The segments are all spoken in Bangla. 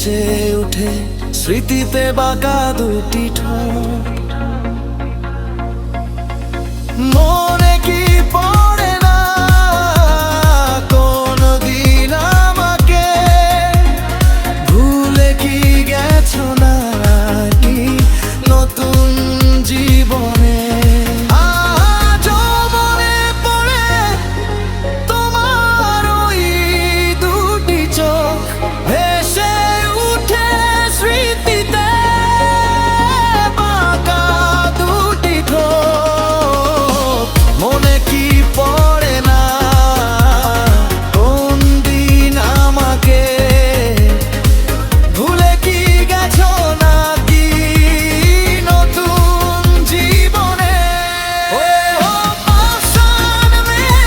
ভেসে উঠে স্মৃতিতে বাঁকা দুটি ঠোঁট। মনে কি পড়ে না কোনদিন আমাকে, ভুলে কি গেছো নাকি নতুন জীবনে? আজও মনে পড়ে তোমার ওই দুটি চোখ, ভেসে উঠে স্মৃতিতে বাঁকা দুটি ঠোঁট। মনে কি পড়ে না কোন দিন আমাকে, ভুলে কি গেছো নাকি নতুন জীবনে? ও পাষাণ মেয়ে,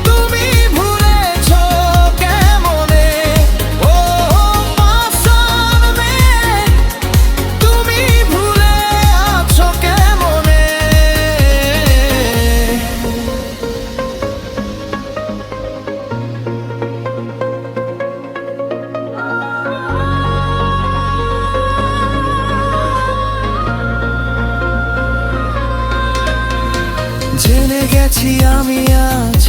তুমি ভুলেছো কেমনে? ও পাষাণ মেয়ে, তুমি ভুলে আছো কেমনে? জেনে গেছি আমি আজ